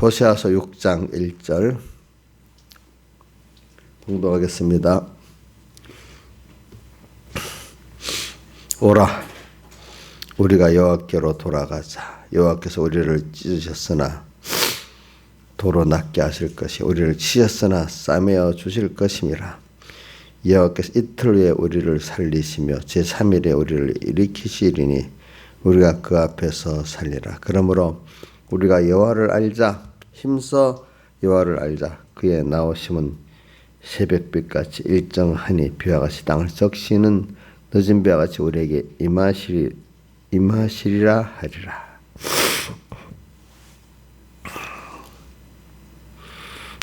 호세아서 6장 1절 공독하겠습니다. 오라, 우리가 여호와께로 돌아가자. 여호와께서 우리를 찢으셨으나 도로 낫게 하실 것이, 우리를 치셨으나 싸매어 주실 것임이라. 여호와께서 이틀 후에 우리를 살리시며 제3일에 우리를 일으키시리니 우리가 그 앞에서 살리라. 그러므로 우리가 여호와를 알자. 힘써 여호와를 알자. 그의 나오심은 새벽빛같이 일정하니 비와 같이 땅을 적시는 늦은 비와 같이 우리에게 임하시리라 하리라.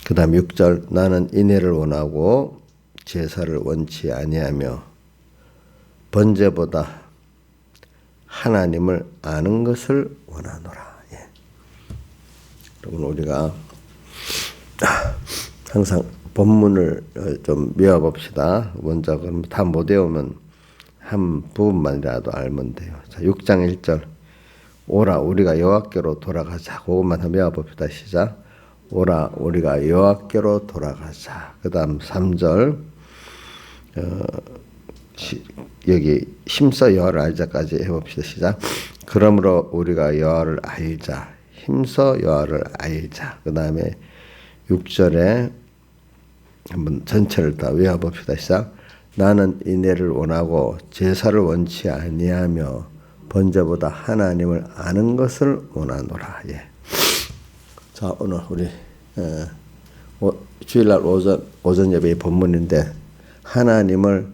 그 다음 6절, 나는 인애를 원하고 제사를 원치 아니하며 번제보다 하나님을 아는 것을 원하노라. 여러분, 우리가 항상 본문을 좀 외워봅시다. 먼저 그럼 다 못 외우면 한 부분만이라도 알면 돼요. 자, 6장 1절, 오라 우리가 여호와께로 돌아가자. 그것만 한번 외워봅시다. 시작. 오라 우리가 여호와께로 돌아가자. 그 다음 3절, 여기 힘써 여호와를 알자까지 해봅시다. 시작. 그러므로 우리가 여호와를 알자. 힘써 여호와를 알자. 그 다음에 6절에 한번 전체를 다 외워봅시다. 시작. 나는 인애를 원하고 제사를 원치 아니하며 번제보다 하나님을 아는 것을 원하노라. 자, 오늘 우리 주일날 오전 예배의 본문인데, 하나님을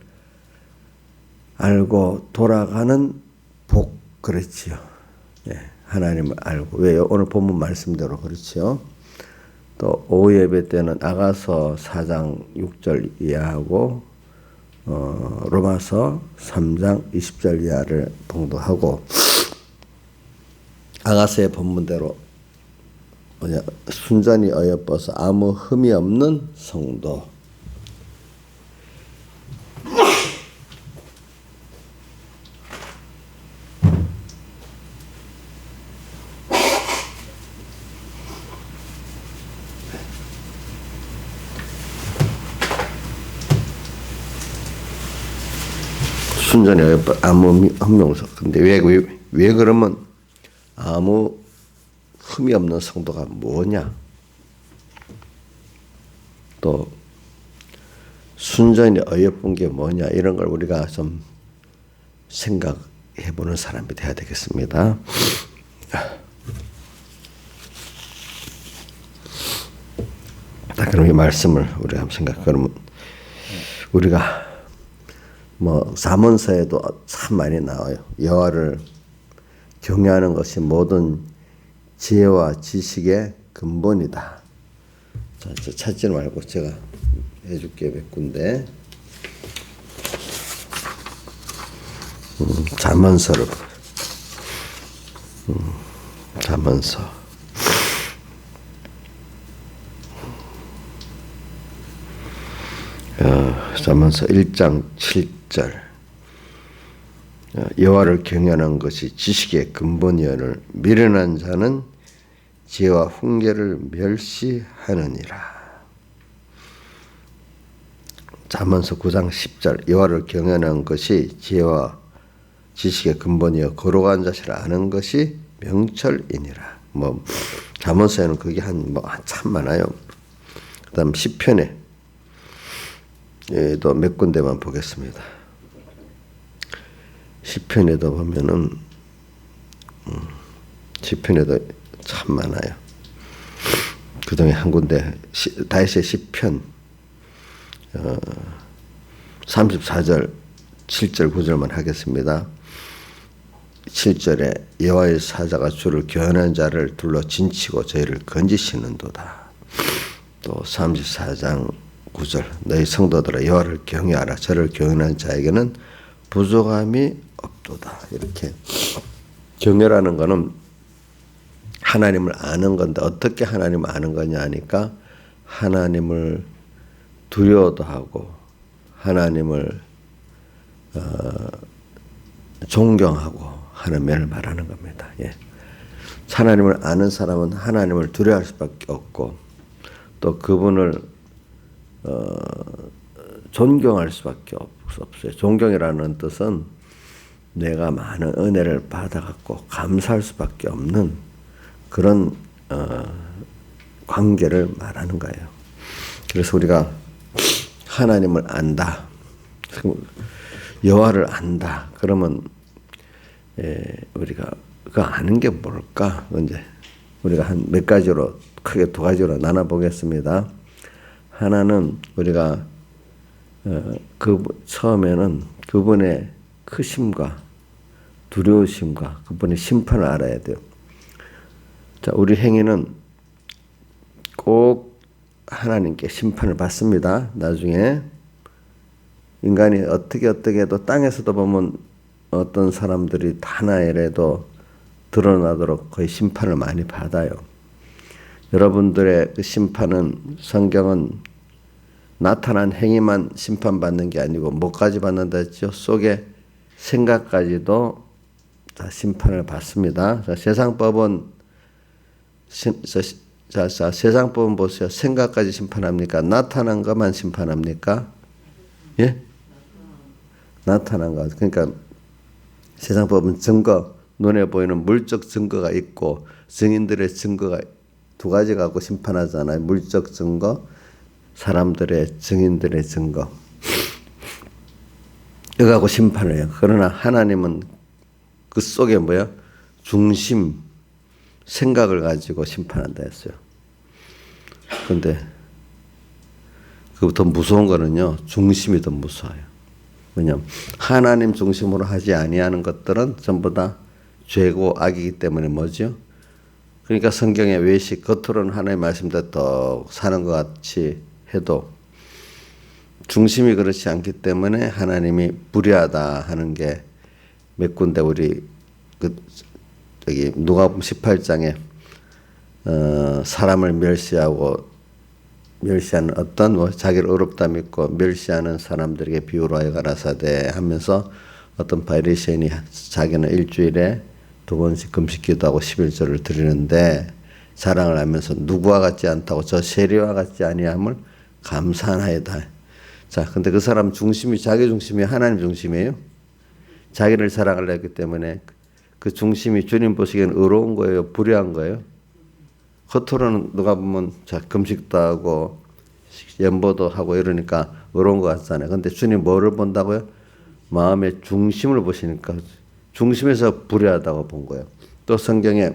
알고 돌아가는 복, 그렇지요. 하나님을 알고. 왜요? 오늘 본문 말씀대로 그렇지요. 또 오후 예배 때는 아가서 4장 6절 이하하고 로마서 3장 20절 이하를 봉독하고, 아가서의 본문대로 순전히 어여뻐서 아무 흠이 없는 성도, 순전히 어여뻐 아무 흠이 없어. 근데 왜 그러면 아무 흠이 없는 성도가 뭐냐? 또 순전히 어여쁜 게 뭐냐? 이런 걸 우리가 좀 생각해 보는 사람이 돼야 되겠습니다. 그럼 이 말씀을 우리가 한번 생각. 그러면 우리가 잠언서에도 참 많이 나와요. 여호와를 경외하는 것이 모든 지혜와 지식의 근본이다. 자, 찾지 말고 제가 해줄게요. 몇 군데. 잠언서를 잠언서. 잠언서 1장 7절. 여호와를 경외하는 것이 지식의 근본이여를 미련한 자는 지혜와 훈계를 멸시하느니라. 잠언서 9장 10절. 여호와를 경외하는 것이 지혜와 지식의 근본이여 거룩한 자를 아는 것이 명철이니라. 잠언서에는 그게 참 많아요. 그다음 시편에 또 몇 군데만 보겠습니다. 시편에도 보면은 시편에도 참 많아요. 그중에 한 군데 다윗의 시편 34절 7절 9절만 하겠습니다. 7절에 여호와의 사자가 주를 교훈하는 자를 둘러 진치고 저희를 건지시는도다. 또 34장 9절, 너희 성도들아 여호와를 경외하라. 저를 경외하는 자에게는 부족함이 없도다. 이렇게 경외라는 것은 하나님을 아는 건데, 어떻게 하나님을 아는 거냐 하니까 하나님을 두려워도 하고 하나님을 존경하고 하는 면을 말하는 겁니다. 하나님을 아는 사람은 하나님을 두려워할 수밖에 없고 또 그분을 존경할 수밖에 없어요. 존경이라는 뜻은 내가 많은 은혜를 받아갖고 감사할 수밖에 없는 그런 관계를 말하는 거예요. 그래서 우리가 하나님을 안다, 여호와를 안다. 그러면 우리가 그 아는 게 뭘까? 이제 우리가 한 몇 가지로 크게 두 가지로 나눠 보겠습니다. 하나는 우리가 처음에는 그분의 크심과 두려우심과 그분의 심판을 알아야 돼요. 자, 우리 행위는 꼭 하나님께 심판을 받습니다. 나중에 인간이 어떻게 해도 땅에서도 보면 어떤 사람들이 하나이라도 드러나도록 거의 심판을 많이 받아요. 여러분들의 그 심판은 성경은 나타난 행위만 심판받는 게 아니고 뭐까지 받는다 했죠? 속의 생각까지도 다 심판을 받습니다. 자, 세상법은 세상법은 보세요. 생각까지 심판합니까? 나타난 것만 심판합니까? 예? 나타난 것. 그러니까 세상법은 증거, 눈에 보이는 물적 증거가 있고 증인들의 증거가 두 가지 갖고 심판하잖아요. 물적 증거, 사람들의 증인들의 증거. 이거 갖고 심판을 해요. 그러나 하나님은 그 속에 뭐야? 중심, 생각을 가지고 심판한다 했어요. 그런데 그보다 무서운 거는요. 중심이 더 무서워요. 왜냐하면 하나님 중심으로 하지 아니하는 것들은 전부 다 죄고 악이기 때문에 뭐죠? 그러니까 성경의 외식, 겉으로는 하나님의 말씀대로 더 사는 것 같이 해도 중심이 그렇지 않기 때문에 하나님이 불의하다 하는 게 몇 군데 우리 여기 누가복음 18장에 사람을 멸시하는 어떤 자기를 어렵다 믿고 멸시하는 사람들에게 비유로 가라사대 하면서 어떤 바리새인이 자기는 일주일에 2번씩 금식 기도하고 11조를 드리는데 자랑을 하면서 누구와 같지 않다고 저 세리와 같지 아니함을 감사하나이다. 자, 근데 그 사람 중심이 자기 중심이 하나님 중심이에요. 자기를 자랑을 했기 때문에 그 중심이 주님 보시기에는 의로운 거예요, 불의한 거예요. 겉으로는 누가 보면 금식도 하고 연보도 하고 이러니까 의로운 것 같잖아요. 근데 주님 뭐를 본다고요? 마음의 중심을 보시니까 중심에서 불의하다고 본 거예요. 또 성경에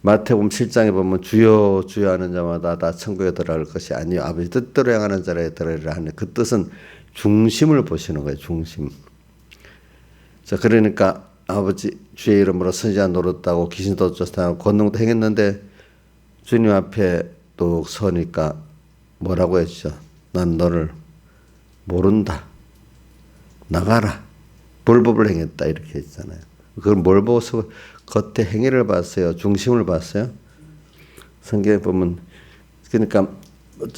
마태복음 7장에 보면 주여 주여 하는 자마다 다 천국에 들어갈 것이 아니요 아버지 뜻대로 행하는 자에게 들어가리라 하는 그 뜻은 중심을 보시는 거예요. 중심. 자, 그러니까 아버지 주의 이름으로 선지자 노릇하고 귀신도 쫓아내고 권능도 행했는데 주님 앞에 또 서니까 뭐라고 했죠? 난 너를 모른다. 나가라. 불법을 행했다. 이렇게 했잖아요. 그걸 뭘 보고서 겉에 행위를 봤어요? 중심을 봤어요? 성경에 보면 그러니까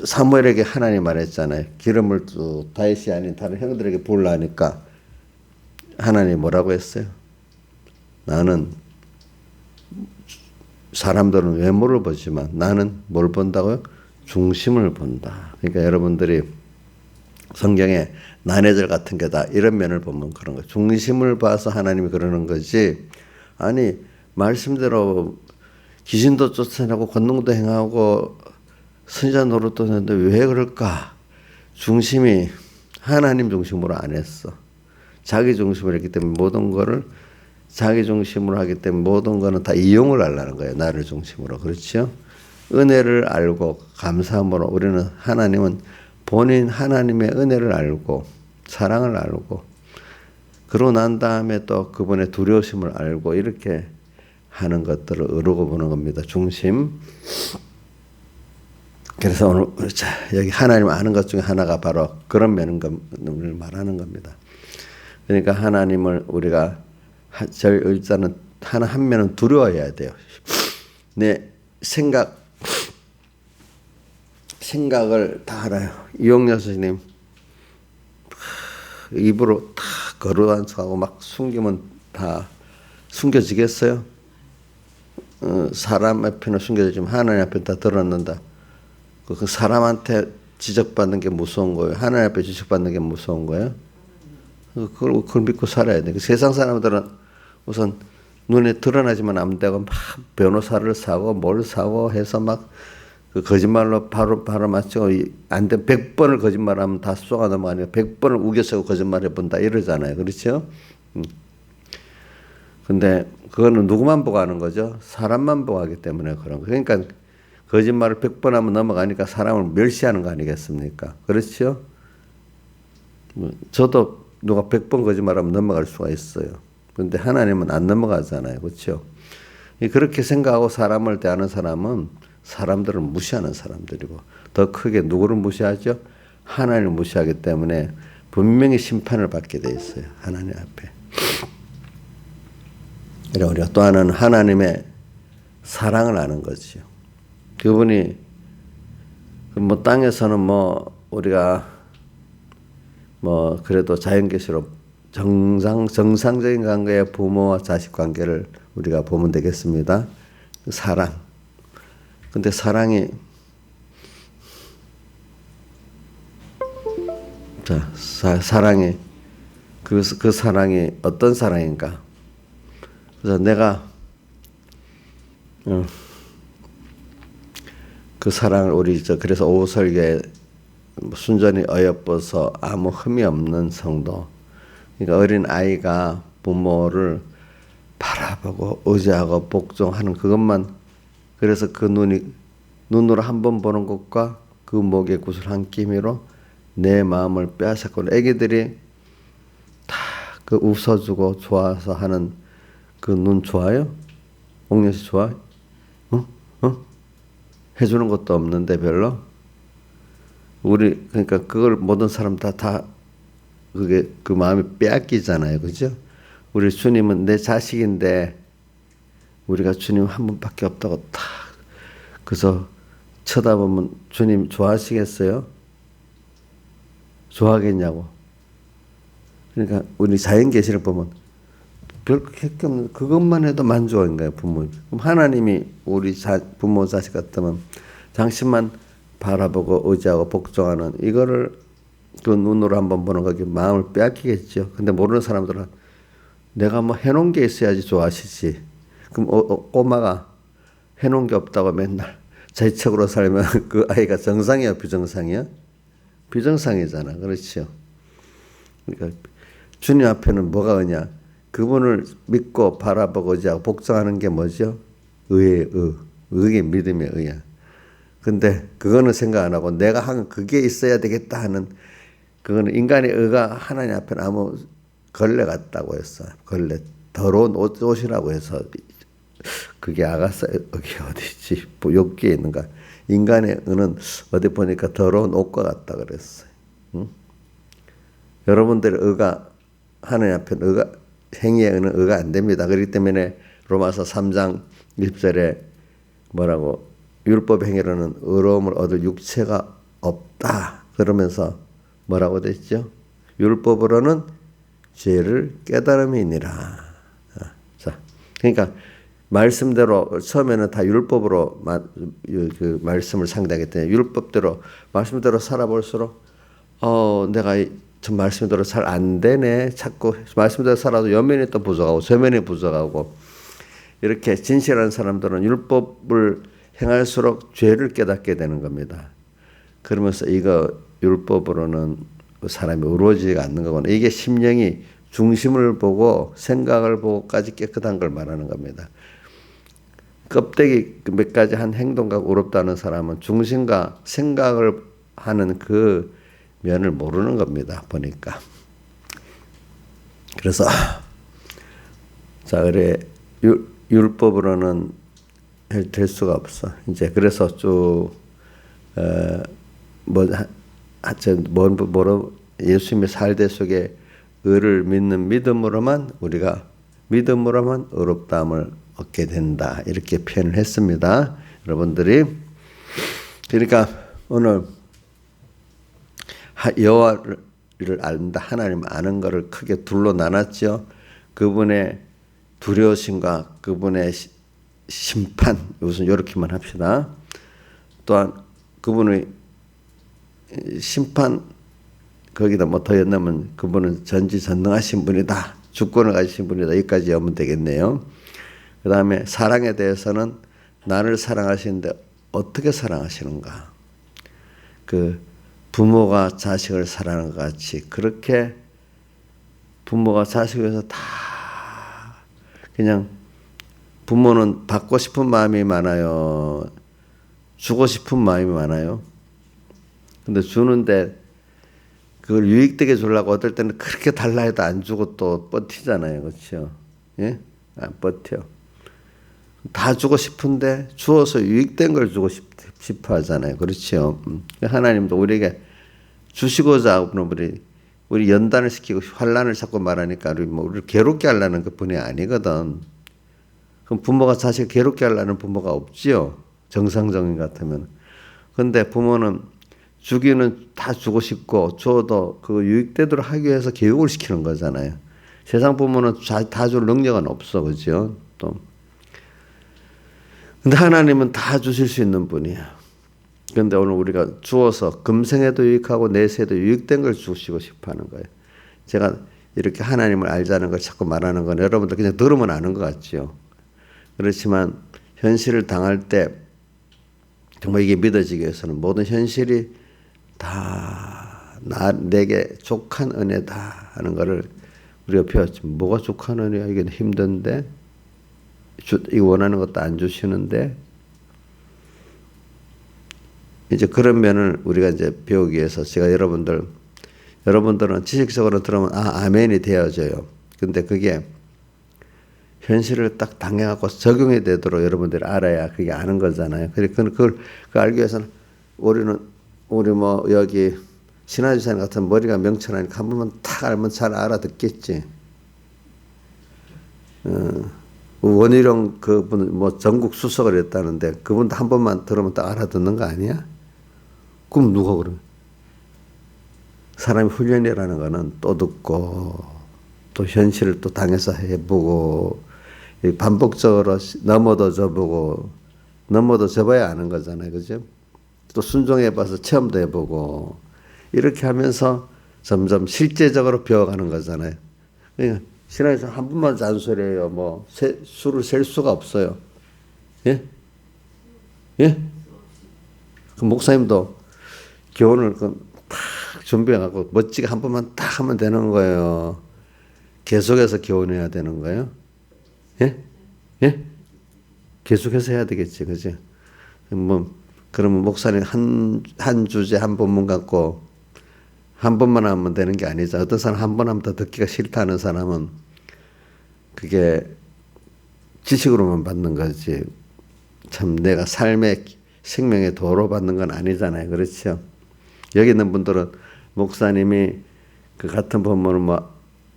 사무엘에게 하나님 말했잖아요. 기름을 다윗이 아닌 다른 형들에게 부으려 하니까 하나님이 뭐라고 했어요? 나는 사람들은 외모를 보지만 나는 뭘 본다고요? 중심을 본다. 그러니까 여러분들이 성경에 난해절 같은 게다 이런 면을 보면 그런 거예요. 중심을 봐서 하나님이 그러는 거지. 아니 말씀대로 귀신도 쫓아내고 권능도 행하고 선지자 노릇도 했는데 왜 그럴까? 중심이 하나님 중심으로 안 했어. 자기 중심으로 했기 때문에 모든 거를 자기 중심으로 하기 때문에 모든 거는 다 이용을 하려는 거예요. 나를 중심으로. 그렇죠? 은혜를 알고 감사함으로 우리는 하나님은 본인 하나님의 은혜를 알고 사랑을 알고 그러고 난 다음에 또 그분의 두려우심을 알고 이렇게 하는 것들을 의로고 보는 겁니다. 중심. 그래서 오늘 여기 하나님 아는 것 중에 하나가 바로 그런 면을 말하는 겁니다. 그러니까 하나님을 우리가 일단은 한 면은 두려워해야 돼요. 내 생각을 다 알아요. 이용여 스님 입으로 다 거룩한 척하고 막 숨기면 다 숨겨지겠어요? 사람 앞에는 숨겨지지만 하나님 앞에 다 드러난다. 그 사람한테 지적받는 게 무서운 거예요. 하나님 앞에 지적받는 게 무서운 거예요. 그걸 믿고 살아야 돼. 세상 사람들은 우선 눈에 드러나지만 안 되고 막 변호사를 사고 뭘 사고 해서 막 그 거짓말로 바로 맞추고 안 돼. 100번을 거짓말하면 다 쏘가 넘어가니까 100번을 우겨서 거짓말해 본다 이러잖아요. 그렇죠? 근데 그거는 누구만 보고 하는 거죠? 사람만 보고 하기 때문에 그런 거. 그러니까 거짓말을 100번 하면 넘어가니까 사람을 멸시하는 거 아니겠습니까? 그렇죠? 저도 누가 100번 거짓말하면 넘어갈 수가 있어요. 그런데 하나님은 안 넘어가잖아요. 그렇죠? 그렇게 생각하고 사람을 대하는 사람은 사람들을 무시하는 사람들이고 더 크게 누구를 무시하죠? 하나님을 무시하기 때문에 분명히 심판을 받게 돼 있어요. 하나님 앞에. 우리가 또 하나는 하나님의 사랑을 아는 거죠. 그분이 뭐 땅에서는 뭐 우리가 뭐 그래도 자연계시로 정상적인 관계의 부모와 자식 관계를 우리가 보면 되겠습니다. 사랑. 근데 사랑이 사랑이 그 사랑이 어떤 사랑인가? 그래서 내가 그 사랑을 그래서 오후 설교에 순전히 어여뻐서 아무 흠이 없는 성도. 그러니까 어린 아이가 부모를 바라보고 의지하고 복종하는 그것만. 그래서 그 눈으로 한 번 보는 것과 그 목에 구슬 한 끼미로 내 마음을 빼앗았고, 애기들이 다 그 웃어주고 좋아서 하는 그 눈 좋아요? 옥녀 씨 좋아? 해주는 것도 없는데 별로? 그러니까 그걸 모든 사람 다 그게 그 마음이 빼앗기잖아요. 그죠? 우리 주님은 내 자식인데 우리가 주님 한 분밖에 없다고 딱 그래서 쳐다보면 주님 좋아하시겠어요? 좋아하겠냐고. 그러니까 우리 자연계시를 보면 별 게 없는 그것만 해도 만족한 거예요. 부모. 그럼 하나님이 우리 부모 자식 같으면 당신만 바라보고 의지하고 복종하는 이거를 그 눈으로 한번 보는 거기 마음을 빼앗기겠죠. 근데 모르는 사람들은 내가 뭐 해놓은 게 있어야지 좋아하시지. 그럼 꼬마가 해놓은 게 없다고 맨날 자기 척으로 살면 그 아이가 정상이야, 비정상이야? 비정상이잖아. 그렇죠. 그러니까 주님 앞에는 뭐가 의냐? 그분을 믿고 바라보고 의지하고 복종하는 게 뭐죠? 의의 의. 그게 믿음의 의야. 근데 그거는 생각 안 하고 내가 한 그게 있어야 되겠다 하는 그거는 인간의 의가 하나님 앞에는 아무 걸레 같다고 했어. 걸레. 더러운 옷이라고 해서 그게 아가사 여기 어디지? 욕기에 있는가? 인간의 의는 어디 보니까 더러운 옷과 같다 그랬어요. 응? 여러분들의 의가 하나님 앞에는 의가 행위의 의는 의가 안 됩니다. 그렇기 때문에 로마서 3장 20절에 뭐라고 율법 행위로는 의로움을 얻을 육체가 없다. 그러면서 뭐라고 됐죠? 율법으로는 죄를 깨달음이니라. 자, 그러니까 말씀대로 처음에는 다 율법으로 그 말씀을 상대하기 때문에 율법대로 말씀대로 살아볼수록 내가 전 말씀대로 잘 안 되네. 자꾸 말씀대로 살아도 옆면이 또 부족하고 저면이 부족하고 이렇게 진실한 사람들은 율법을 행할수록 죄를 깨닫게 되는 겁니다. 그러면서 이거 율법으로는 사람이 의로워지지가 않는 거구나. 이게 심령이 중심을 보고 생각을 보고까지 깨끗한 걸 말하는 겁니다. 껍데기 몇 가지 한 행동과 의롭다는 사람은 중심과 생각을 하는 그 면을 모르는 겁니다. 보니까. 그래서 자 그래 율법으로는 될 수가 없어. 이제 그래서 쭉 예수님의 살대 속에 의를 믿는 믿음으로만 우리가 믿음으로만 의롭다함을 얻게 된다. 이렇게 표현을 했습니다. 여러분들이 그러니까 오늘 여호와를 안다. 하나님 아는 것을 크게 둘로 나눴죠. 그분의 두려우심과 그분의 심판, 우선 이렇게만 합시다. 또한 그분의 심판, 거기다 뭐 더 였냐면 그분은 전지전능하신 분이다. 주권을 가지신 분이다. 여기까지 하면 되겠네요. 그 다음에 사랑에 대해서는 나를 사랑하시는데 어떻게 사랑하시는가. 그 부모가 자식을 사랑하는 것 같이 그렇게 부모가 자식을 위해서 다 그냥 부모는 받고 싶은 마음이 많아요. 주고 싶은 마음이 많아요. 근데 주는데 그걸 유익되게 주려고 어떨 때는 그렇게 달라 해도 안 주고 또 버티잖아요. 그렇죠? 예? 안 버텨. 다 주고 싶은데 주어서 유익된 걸 주고 싶어 하잖아요. 그렇죠? 하나님도 우리에게 주시고자 하는 우리 연단을 시키고 환난을 자꾸 말하니까 우리를 괴롭게 하려는 그 분이 아니거든. 그럼 부모가 자식을 괴롭게 하려는 부모가 없지요. 정상적인 것 같으면. 근데 부모는 주기는 다 주고 싶고 줘도 그 유익되도록 하기 위해서 교육을 시키는 거잖아요. 세상 부모는 다 줄 능력은 없어. 그죠? 또. 근데 하나님은 다 주실 수 있는 분이야. 그런데 오늘 우리가 주어서 금생에도 유익하고 내세에도 유익된 걸 주시고 싶어 하는 거예요. 제가 이렇게 하나님을 알자는 걸 자꾸 말하는 건 여러분들 그냥 들으면 아는 것 같죠. 그렇지만 현실을 당할 때 정말 이게 믿어지기 위해서는 모든 현실이 다 내게 족한 은혜다 하는 거를 우리가 배웠지. 뭐가 족한 은혜야? 이게 힘든데 이거 원하는 것도 안 주시는데 이제 그런 면을 우리가 이제 배우기 위해서 제가 여러분들은 지식적으로 들으면 아멘이 되어져요. 근데 그게 현실을 딱 당해갖고 적용이 되도록 여러분들이 알아야 그게 아는 거잖아요. 그걸 알기 위해서는 우리 뭐 여기 신하주산 같은 머리가 명철하니까 한 번만 탁 알면 잘 알아듣겠지. 원희룡 그분 뭐 전국 수석을 했다는데 그분도 한 번만 들으면 딱 알아듣는 거 아니야? 그럼 누가 그래? 사람이 훈련이라는 거는 또 듣고 또 현실을 또 당해서 해보고 반복적으로 넘어도 져보고 넘어도 져봐야 아는 거잖아요. 그죠? 또 순종해봐서 체험도 해보고 이렇게 하면서 점점 실제적으로 배워가는 거잖아요. 그러니까 신앙에서 한 분만 잔소리해요. 뭐 수를 셀 수가 없어요. 예? 예? 그 목사님도 교훈을 탁 준비해갖고 멋지게 한 번만 딱 하면 되는 거예요. 계속해서 교훈해야 되는 거예요. 예? 예? 계속해서 해야 되겠지, 그죠? 그러면 목사님 한 주제 한 본문 갖고 한 번만 하면 되는 게 아니죠. 어떤 사람 한 번 하면 더 듣기가 싫다는 사람은 그게 지식으로만 받는 거지. 참 내가 삶의 생명의 도로 받는 건 아니잖아요. 그렇죠? 여기 있는 분들은 목사님이 그 같은 본문을 뭐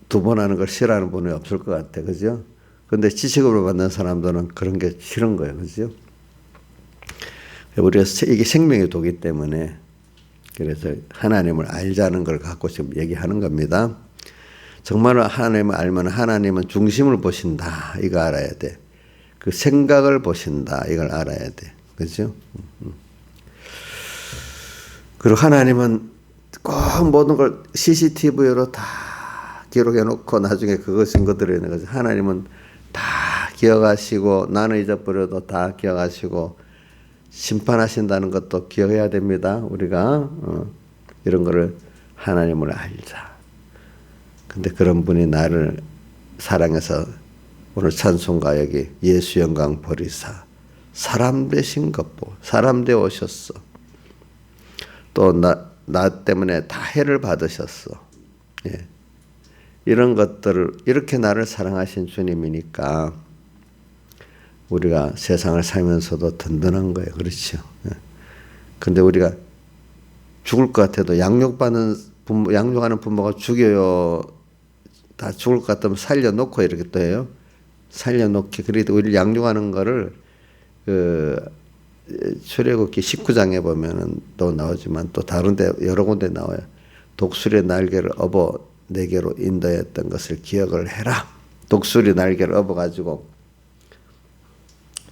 2번 하는 걸 싫어하는 분이 없을 것 같아. 그죠? 근데 지식으로 받는 사람들은 그런 게 싫은 거예요. 그죠? 우리가 이게 생명의 도기 때문에 그래서 하나님을 알자는 걸 갖고 지금 얘기하는 겁니다. 정말로 하나님을 알면 하나님은 중심을 보신다. 이거 알아야 돼. 그 생각을 보신다. 이걸 알아야 돼. 그죠? 그리고 하나님은 꼭 모든 걸 CCTV로 다 기록해 놓고 나중에 그거 증거들이 있는 거죠. 하나님은 다 기억하시고 나는 잊어버려도 다 기억하시고 심판하신다는 것도 기억해야 됩니다. 우리가 이런 거를 하나님을 알자. 근데 그런 분이 나를 사랑해서 오늘 찬송가 여기 예수 영광 버리사 사람 되신 것 보고 사람 되어 오셨어. 또 나 때문에 다 해를 받으셨어. 예. 이런 것들을 이렇게 나를 사랑하신 주님이니까 우리가 세상을 살면서도 든든한 거예요. 그렇죠. 그런데 우리가 죽을 것 같아도 양육하는 부모가 죽여요. 다 죽을 것 같으면 살려놓고 이렇게 또 해요. 살려놓기. 그래도 우리를 양육하는 거를 출애굽기 19장에 보면은 또 나오지만 또 다른 데 여러 군데 나와요. 독수리의 날개를 업어 내게로 인도했던 것을 기억을 해라. 독수리 날개를 업어가지고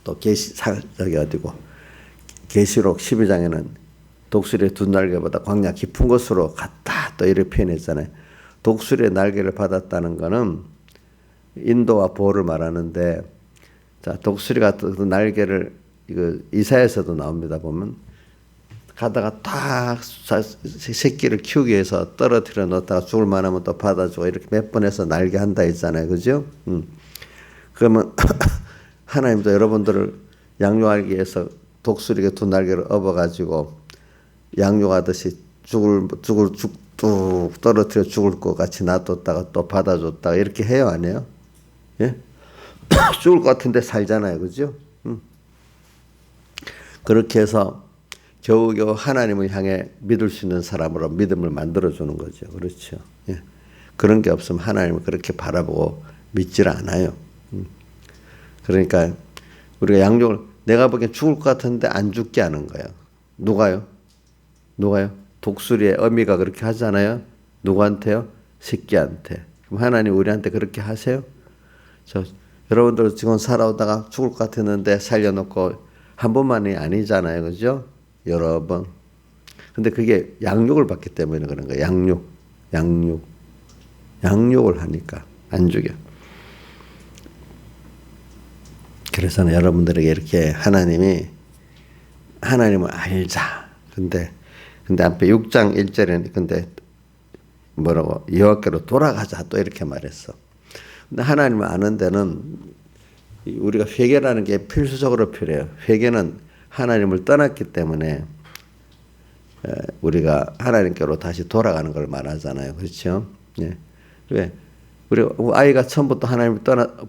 또 저기 어디고 계시록 12장에는 독수리의 두 날개보다 광야 깊은 곳으로 갔다 또 이렇게 표현했잖아요. 독수리의 날개를 받았다는 것은 인도와 보호를 말하는데, 자, 독수리가 그 날개를 이거 이사야에서도 나옵니다. 보면 가다가 딱 새끼를 키우기 위해서 떨어뜨려 놓다가 죽을 만하면 또 받아주고 이렇게 몇 번 해서 날개 한다 했잖아요. 그죠? 그러면 하나님도 여러분들을 양육하기 위해서 독수리가 두 날개를 업어가지고 양육하듯이 뚝 떨어뜨려 죽을 것 같이 놔뒀다가 또 받아줬다가 이렇게 해요, 안 해요? 예? 죽을 것 같은데 살잖아요, 그죠? 그렇게 해서 겨우겨우 하나님을 향해 믿을 수 있는 사람으로 믿음을 만들어주는 거죠. 그렇죠. 예. 그런 게 없으면 하나님을 그렇게 바라보고 믿질 않아요. 그러니까 우리가 양육을, 내가 보기엔 죽을 것 같은데 안 죽게 하는 거예요. 누가요? 독수리의 어미가 그렇게 하잖아요. 누구한테요? 새끼한테. 그럼 하나님 우리한테 그렇게 하세요? 여러분들 지금 살아오다가 죽을 것 같았는데 살려놓고 한 번만이 아니잖아요. 그죠? 여러 번. 근데 그게 양육을 받기 때문에 그런 거예요. 양육을 하니까 안 죽여. 그래서는 여러분들에게 이렇게 하나님을 알자. 근데 앞에 6장 1절에는 근데 뭐라고? 여호와께로 돌아가자. 또 이렇게 말했어. 근데 하나님을 아는 데는 우리가 회개라는 게 필수적으로 필요해요. 회개는 하나님을 떠났기 때문에 우리가 하나님께로 다시 돌아가는 걸 말하잖아요. 그렇죠? 예. 왜? 우리 아이가 처음부터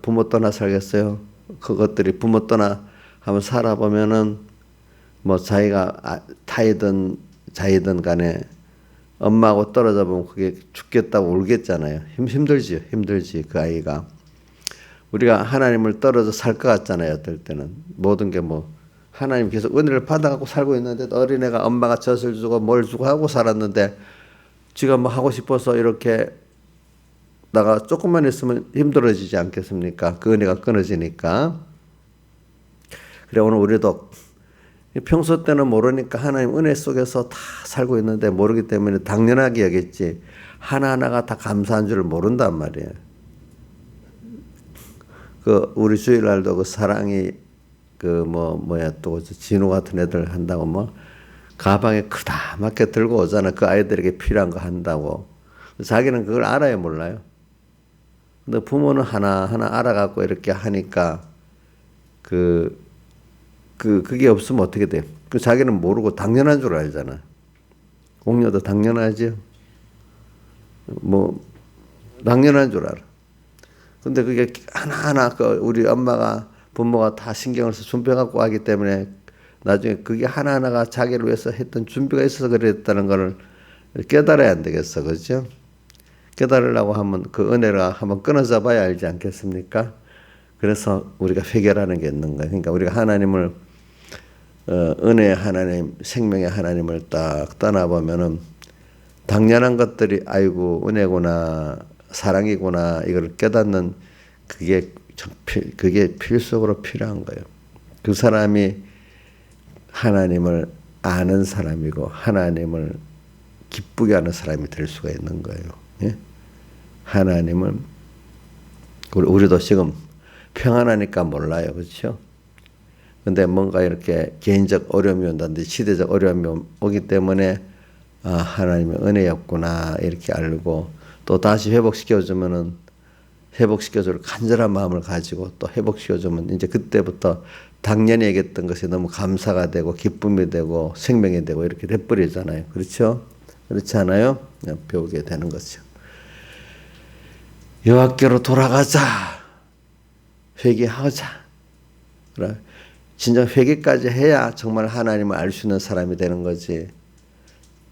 부모 떠나 살겠어요? 그것들이 부모 떠나 한번 살아보면은 뭐 자기가 타이든 자이든 간에 엄마하고 떨어져 보면 그게 죽겠다고 울겠잖아요. 힘들지 그 아이가. 우리가 하나님을 떨어져 살 것 같잖아요. 어떨 때는 모든 게 뭐 하나님 계속 은혜를 받아갖고 살고 있는데 어린애가 엄마가 젖을 주고 뭘 주고 하고 살았는데 지가 뭐 하고 싶어서 이렇게 나가 조금만 있으면 힘들어지지 않겠습니까? 그 은혜가 끊어지니까. 그래 오늘 우리도 평소 때는 모르니까 하나님 은혜 속에서 다 살고 있는데 모르기 때문에 당연하게 여겼지 하나하나가 다 감사한 줄을 모른단 말이에요. 우리 주일날도 그 사랑이 또 진우 같은 애들 한다고 뭐 가방에 크다맣게 들고 오잖아. 그 아이들에게 필요한 거 한다고. 자기는 그걸 알아요, 몰라요? 근데 부모는 하나하나 알아갖고 이렇게 하니까 그게 없으면 어떻게 돼요? 자기는 모르고 당연한 줄 알잖아. 옥녀도 당연하죠. 당연한 줄 알아. 근데 그게 하나하나 우리 부모가 다 신경을 써서 준비해갖고 하기 때문에 나중에 그게 하나하나가 자기를 위해서 했던 준비가 있어서 그랬다는 걸 깨달아야 안 되겠어. 그죠? 깨달으려고 하면 그 은혜가 한번 끊어져 봐야 알지 않겠습니까? 그래서 우리가 회개라는 게 있는 거예요. 그러니까 우리가 하나님을 은혜의 하나님, 생명의 하나님을 딱 떠나보면은 당연한 것들이 아이고 은혜구나, 사랑이구나 이걸 깨닫는 그게 필수적으로 필요한 거예요. 그 사람이 하나님을 아는 사람이고 하나님을 기쁘게 하는 사람이 될 수가 있는 거예요. 예? 하나님을 우리도 지금 평안하니까 몰라요. 그렇죠? 근데 뭔가 이렇게 개인적 어려움이 온다든지 시대적 어려움이 오기 때문에 하나님의 은혜였구나 이렇게 알고 또 다시 회복시켜주면은 회복시켜줄 간절한 마음을 가지고 또 회복시켜주면 이제 그때부터 당연히 얘기했던 것이 너무 감사가 되고 기쁨이 되고 생명이 되고 이렇게 돼버리잖아요. 그렇죠? 그렇지 않아요? 배우게 되는 거죠. 여호와께로 돌아가자. 회개하자. 진짜 회개까지 해야 정말 하나님을 알 수 있는 사람이 되는 거지.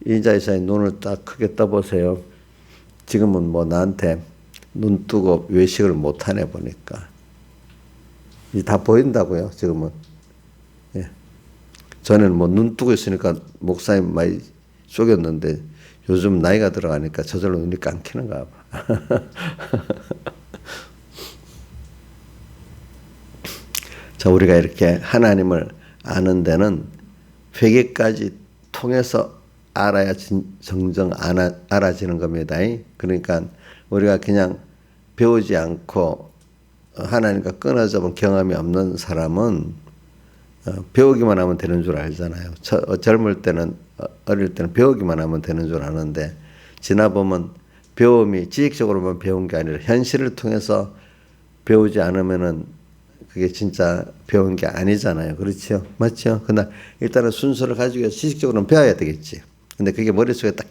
인자이사의 눈을 딱 크게 떠보세요. 지금은 뭐 나한테 눈 뜨고 외식을 못하네 보니까. 이제 다 보인다고요, 지금은. 예. 전에는 뭐 눈 뜨고 있으니까 목사님 많이 쪼겼는데 요즘 나이가 들어가니까 저절로 눈이 감기는가 봐. 자, 우리가 이렇게 하나님을 아는 데는 회개까지 통해서 알아야 정정 알아지는 겁니다. 그러니까 우리가 그냥 배우지 않고 하나님과 끊어져 본 경험이 없는 사람은 배우기만 하면 되는 줄 알잖아요. 젊을 때는, 어릴 때는 배우기만 하면 되는 줄 아는데 지나보면 배움이 지식적으로만 배운 게 아니라 현실을 통해서 배우지 않으면은 그게 진짜 배운 게 아니잖아요. 그렇죠? 맞죠? 그러나 일단은 순서를 가지고 지식적으로는 배워야 되겠지. 근데 그게 머릿속에 딱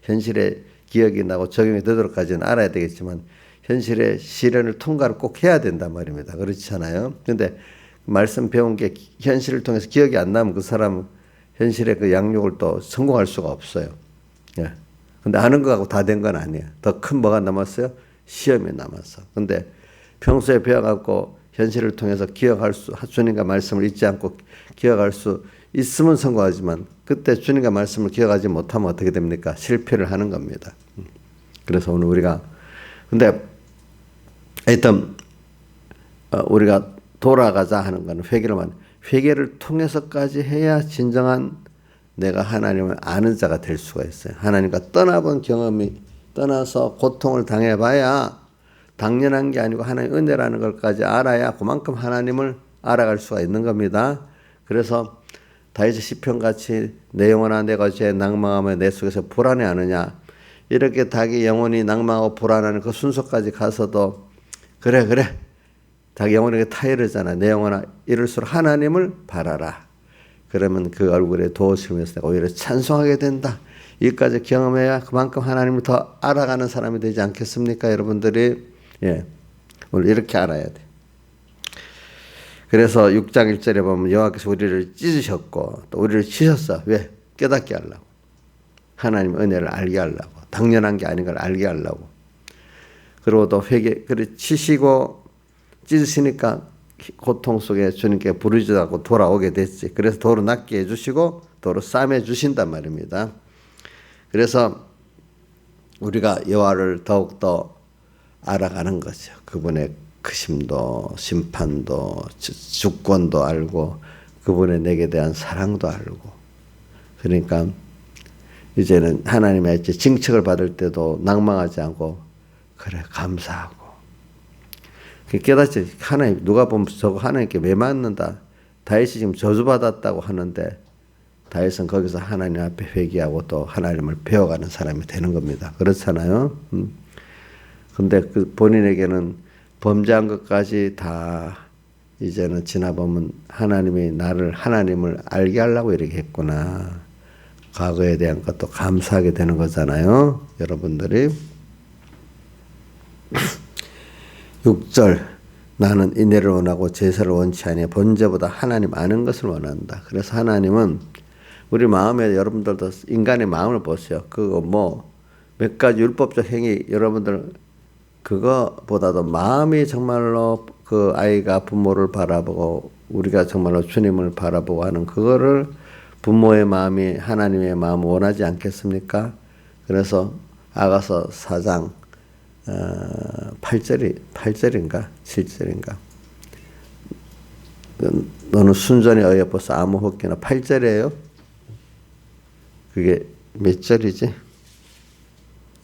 현실에 기억이 나고 적용이 되도록까지는 알아야 되겠지만 현실의 시련을 통과를 꼭 해야 된단 말입니다. 그렇잖아요. 근데 말씀 배운 게 현실을 통해서 기억이 안 나면 그 사람은 현실의 그 양육을 또 성공할 수가 없어요. 예. 근데 아는 거하고 다 된 건 아니에요. 더 큰 뭐가 남았어요? 시험이 남았어. 근데 평소에 배워갖고 현실을 통해서 주님과 말씀을 잊지 않고 기억할 수 있으면 성공하지만 그때 주님과 말씀을 기억하지 못하면 어떻게 됩니까? 실패를 하는 겁니다. 그래서 오늘 우리가 근데 하여튼 우리가 돌아가자 하는 것은 회개를 통해서까지 해야 진정한 내가 하나님을 아는 자가 될 수가 있어요. 하나님과 떠나본 경험이 떠나서 고통을 당해봐야 당연한 게 아니고 하나님의 은혜라는 것까지 알아야 그만큼 하나님을 알아갈 수가 있는 겁니다. 그래서 다윗의 시편같이 내 영혼아 내가 어찌 낭망하며 내 속에서 불안해하느냐 이렇게 자기 영혼이 낭망하고 불안하는 그 순서까지 가서도 그래 자기 영혼에게 타이르잖아. 내 영혼아 이럴수록 하나님을 바라라. 그러면 그 얼굴에 도우시면서 내가 오히려 찬송하게 된다. 이까지 경험해야 그만큼 하나님을 더 알아가는 사람이 되지 않겠습니까? 여러분들이 예, 오늘 이렇게 알아야 돼. 그래서 6장 1절에 보면 여호와께서 우리를 찢으셨고 또 우리를 치셨어. 왜? 깨닫게 하려고. 하나님의 은혜를 알게 하려고. 당연한 게 아닌 걸 알게 하려고. 그리고 또 치시고 찢으시니까 고통 속에 주님께 부르짖고 돌아오게 됐지. 그래서 도로 낫게 해주시고 도로 싸매 주신단 말입니다. 그래서 우리가 여호와를 더욱더 알아가는 거죠. 그분의 크심도 심판도 주권도 알고 그분의 내게 대한 사랑도 알고 그러니까 이제는 하나님의 징책을 받을 때도 낭망하지 않고 그래 감사하고 깨닫지. 하나님 누가 보면 저거 하나님께 왜 맞는다. 다윗이 지금 저주받았다고 하는데 다윗은 거기서 하나님 앞에 회개하고 또 하나님을 배워가는 사람이 되는 겁니다. 그렇잖아요. 근데 그 본인에게는 범죄한 것까지 다 이제는 지나보면 하나님을 알게 하려고 이렇게 했구나. 과거에 대한 것도 감사하게 되는 거잖아요. 여러분들이. 6절 나는 인애를 원하고 제사를 원치 아니하여 번제보다 하나님 아는 것을 원한다. 그래서 하나님은 우리 마음에 여러분들도 인간의 마음을 보세요. 그거 몇 가지 율법적 행위 여러분들 그거보다도 마음이 정말로 그 아이가 부모를 바라보고 우리가 정말로 주님을 바라보고 하는 그거를 부모의 마음이 하나님의 마음을 원하지 않겠습니까? 그래서 아가서 4장 8절인가 7절인가 너는 순전히 어여뻐서 아무 혹기나 8절이에요. 그게 몇 절이지?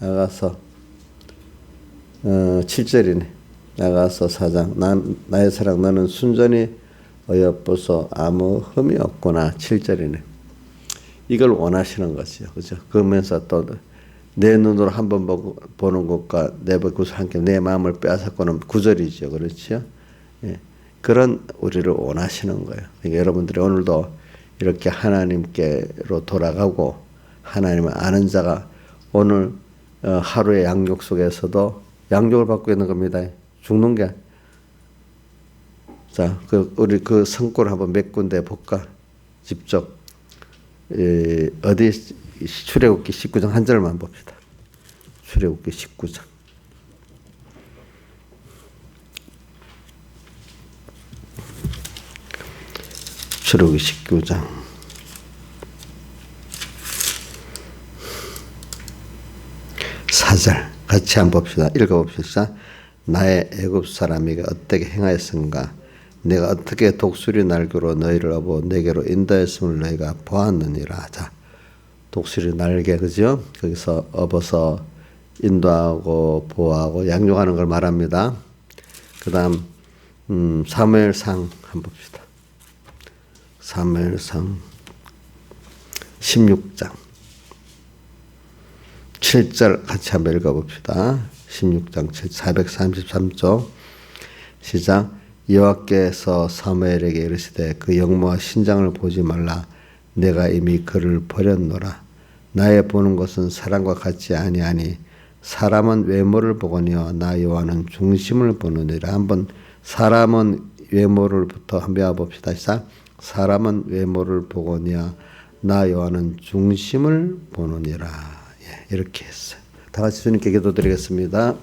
아가서 7절이네. 아가서 4장 나의 사랑 너는 순전히 어여뻐서 아무 흠이 없구나. 7절이네. 이걸 원하시는 것이죠. 그죠? 그러면서 또 내 눈으로 한번 보는 것과 내 백구슬 함께 내 마음을 빼앗았고는 9절이죠. 그렇죠? 예. 그런 우리를 원하시는 거예요. 그러니까 여러분들이 오늘도 이렇게 하나님께로 돌아가고 하나님을 아는 자가 오늘 하루의 양육 속에서도 양육을 받고 있는 겁니다. 죽는 게. 자, 우리 그 성구를 한번 몇 군데 볼까? 직접. 어디 출애굽기 19장 한 절만 봅시다. 출애굽기 19장. 출애굽기 19장. 4절 같이 한번 봅시다. 읽어봅시다. 나의 애굽 사람이가 어떻게 행하였은가? 내가 어떻게 독수리 날개로 너희를 업어 내게로 인도했음을 너희가 보았느니라. 자, 독수리 날개, 그죠? 거기서 업어서 인도하고 보호하고 양육하는 걸 말합니다. 그 다음 사무엘상 한번 봅시다. 사무엘상 16장 7절 같이 한번 읽어봅시다. 16장 433쪽 시작. 여호와께서 사무엘에게 이르시되 그 영모와 신장을 보지 말라. 내가 이미 그를 버렸노라. 나의 보는 것은 사람과 같지 아니하니 사람은 외모를 보거니와 나 여호와는 중심을 보느니라. 한번 사람은 외모를부터 한번 배워봅시다. 시작. 사람은 외모를 보거니와 나 여호와는 중심을 보느니라. 예, 이렇게 했어요. 다 같이 주님께 기도드리겠습니다.